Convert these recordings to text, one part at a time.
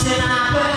Senang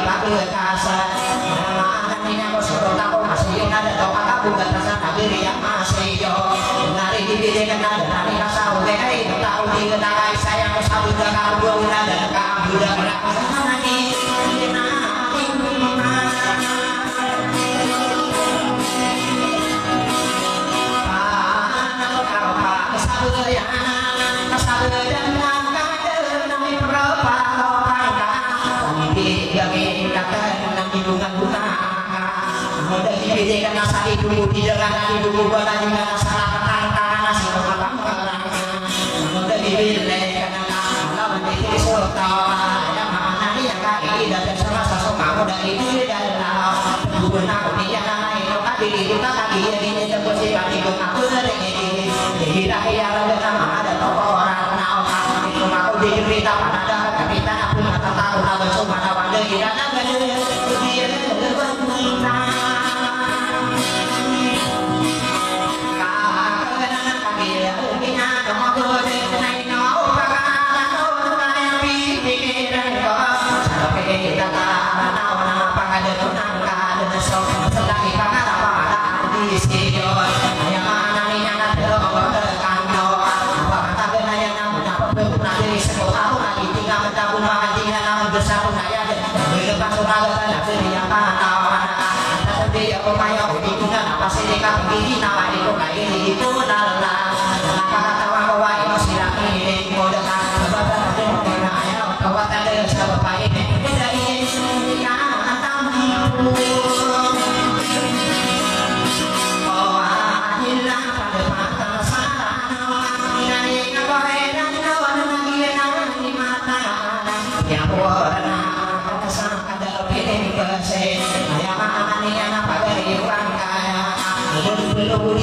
Lagi kasa nama niya ko surat ako masih ada to pakabugat sa kabiri yang masih yo nari dibili ka na nari ka sa uwe kay tao di ka nakay sayang sa buda ka buda na ka buda ka sana ni na Bidikan nasa ibu di dalam ibu buatan juga salah kata nasi makan orang mudah dibilang kalau menjadi surta yang mana yang kaki dan sama sosok kamu dari di dalam gubernur dia itu kaki itu kaki ini terus kaki itu aku ini jadi rakyat ada ada tokoh orang now itu aku diberita pada kapitan aku mata tahu tahu semua ada di dalam dia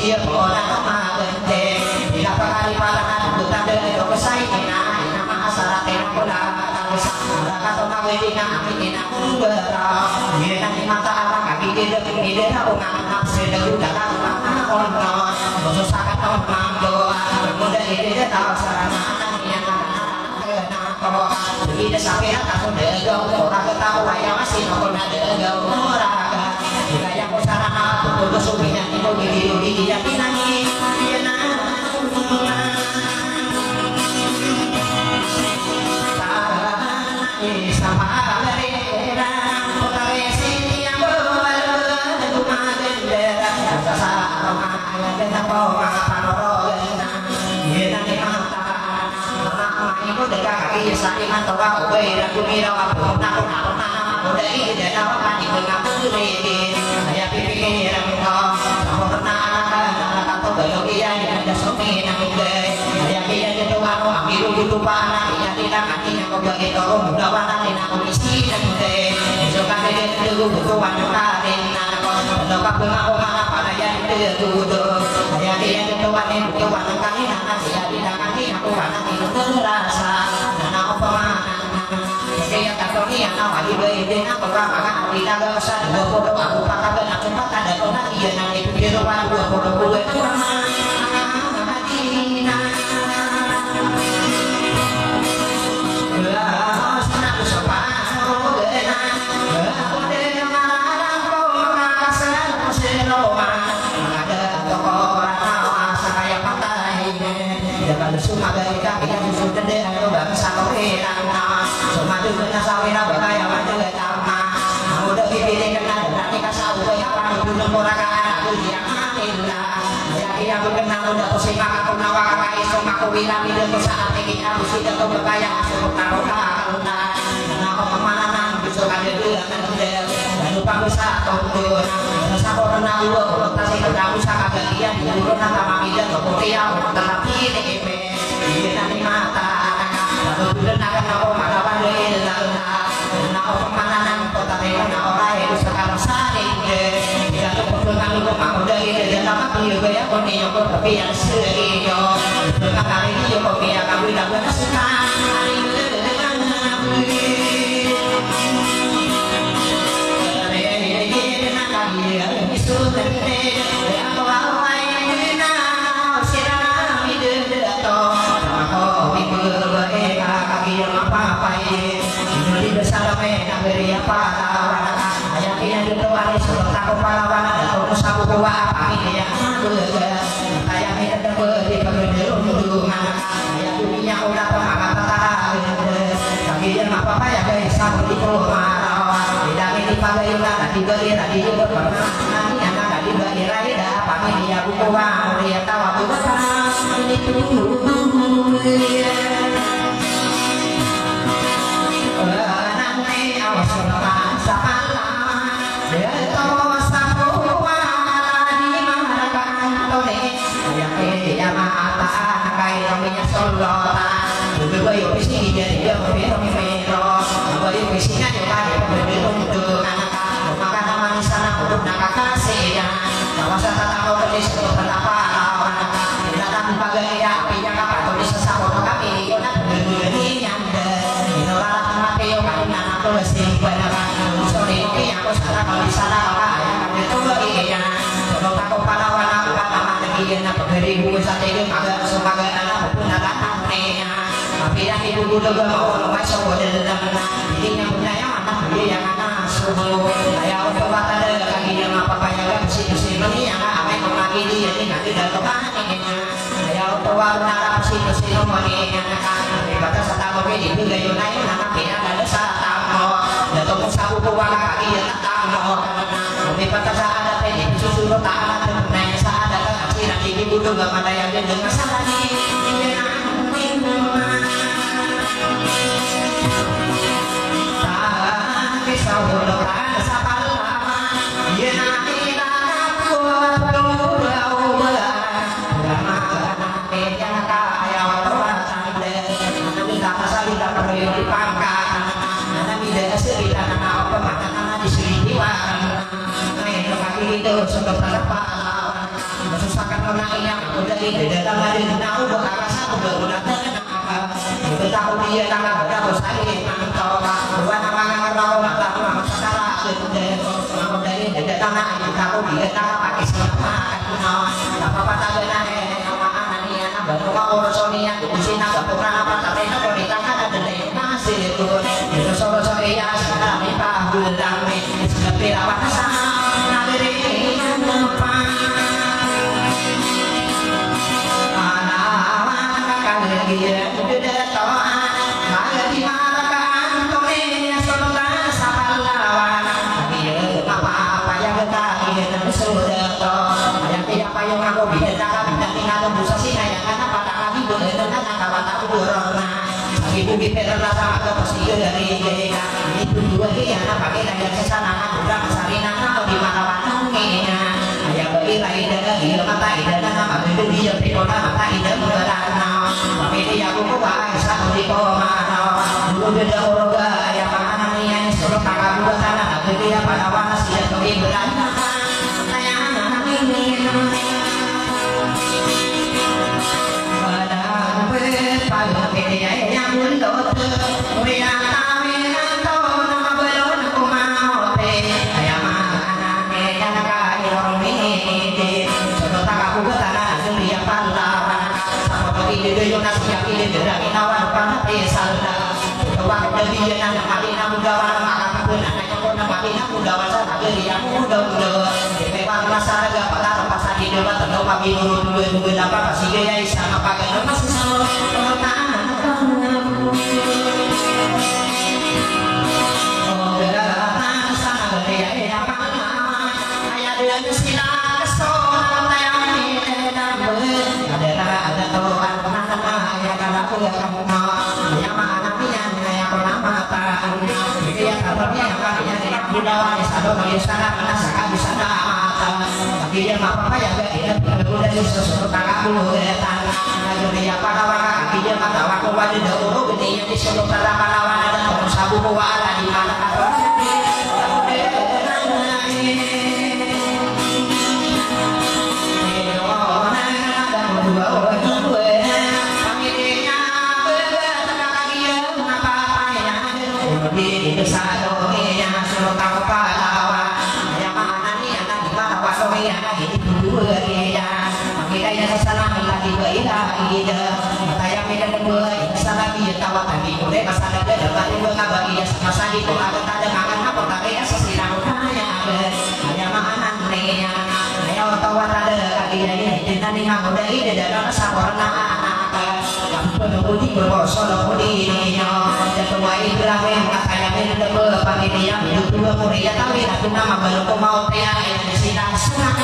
dia orang magente bila pakali palangan bukan dari dokesai ina nama asal tena pola kata mawedi na amin na kumbara dia nanti mata arah kaki dia dia aku nggak sedang udah kan ono bos sakat on mando kemudian dia tahu sarana yang tidak sampai aku degau orang ketawa yang masih nongol degau orang yang sarana aku supinya itu di jadi nangis dia sama lerena potare sini yang bawa rumah bendera sama dengan bawa panorama dia nanti mata ibu dekat kaki sakit mantap aku dan kumira aku nak udah ini dia tahu kan ibu ngaku deh saya pikiran kau kamu pernah atau belum iya ada sopi nak deh saya pikir itu aku ambil dulu panah ya tidak hatinya kau begitu mudah panah ini aku isi dan deh suka deh dulu buku warna kain aku lepas aku mana pada yang dulu saya pikir itu buku warna kain saya tidak hati aku warna itu terasa dan aku pemanah kaya katonia na wali bede na pagkakakaan tidak usah dua puluh aku pakai benak cepat ada kona iya na itu di rumah 20 itu Madinah lah sana sopan bena bede malang kau makasar seloma ada toko orang saya pantai ya kalau semua dari kaki yang sudah ada bangsa kau maju dengan sawina bakaya maju ke tama udah dipilih kenal nanti kasau ke yang orang dulu morakan aku yang manila ya aku kenal udah pusing aku nawa kai so aku bilang ide ke saat ini aku sudah ke bakaya aku taruh karuna aku kemana bisa ada dua kan udah lupa bisa tonton sabo kenal gua kasih ketemu sama kalian dulu nama mamidan kemudian tetapi ini nanti mata bulan akan aku makawan lelah aku pemananan kota mereka orang itu sekarang saling tidak kebetulan aku mau dari dia nama dia gaya koni yang berkopi yang sering yo berkali ini yo kopi yang kamu tidak pernah suka me na beri apa lawan ayam pian itu wani suruh takut pahlawan ada terus sabu kuat ini yang berga ayam pian ada beri pengendur nudungan ayam dunia udah pemakan tata kaki yang apa ya guys sabu di rumah tidak ini pakai udah tadi beri tadi juga pernah nanti anak tadi beri lagi dah pakai dia buku wang dia tahu aku ini tuh ibu juga mau masuk ke dalam ini yang punya yang mana dia yang mana subuh saya untuk kata ada kaki yang apa kayak bersih ini yang apa yang lagi dia ini nanti dalam kanannya saya untuk warna bersih ini yang batas satu ini juga yang lain nama dia ada satu dan untuk sabu kuat kaki yang tahu tapi batas ada ini susu tak ada naik saat ada kaki nanti ibu juga ada yang dengan salah ini sudah berapa susahkan orang yang udah ini datang lagi tahu bahwa satu berulang itu tahu dia tangan berapa sekali mantau buat nama tahu tahu masalah sudah dari datang lagi tahu dia tangan pakai siapa apa apa tahu nama dia baru kau urusannya di sini nggak pernah apa tapi kalau di tangan ada masih itu sore ya sekarang ini pak bulan ini sudah berawat sana ibu kita rasa agak pasti dari itu dua dia pakai daya kesana udah kesalinan atau di mana wanungnya ayah bagi lain dari mata ida nama itu dia pikola mata ida berana tapi dia buku bahasa satu di koma dulu beda oroga yang mana nih yang suruh kakak buat sana tapi dia pada warna siap pergi berana saya anak ini pada media yang mundur media kami nanto nama belon kumau te ayah mana media kaya orang ini sudah tak aku betana dunia pahlawan sama bagi dia yang nasihat ini dari nawan pantai salda kawan dari dia nak malina mudawan makan pun anaknya pun malina mudawan sana dia muda depan masyarakat pada pasar di depan tentu pagi dulu dapat kasih gaya sama pakai masih sama dia apa ya dia udah disuruh kakak dulu datang dunia pahlawan dia kata waktu wajib dahulu ini disuruh pahlawan ada sabu kuala di mana di desa yang suruh tahu pahlawan yang mana nih anak di mana wasomi anak itu dua dia kita yang salah lagi baik ida saya minta dua salah bagi tawa tadi udah masa ada dapat ibu bagi ya masa itu ada tak makan apa tak ya sesinang kaya hanya mahanan nenya ayo tawa ada lagi ya tidak nih kamu dari dalam sawarna pengemudi berbosol kemudinya ketua Ibrahim yang katanya minum pagi dia minum dua muria tapi aku nama baru mau pria yang disidang senang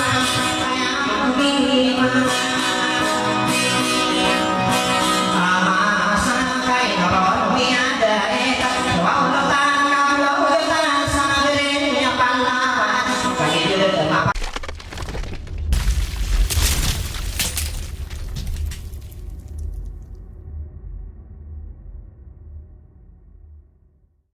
kayak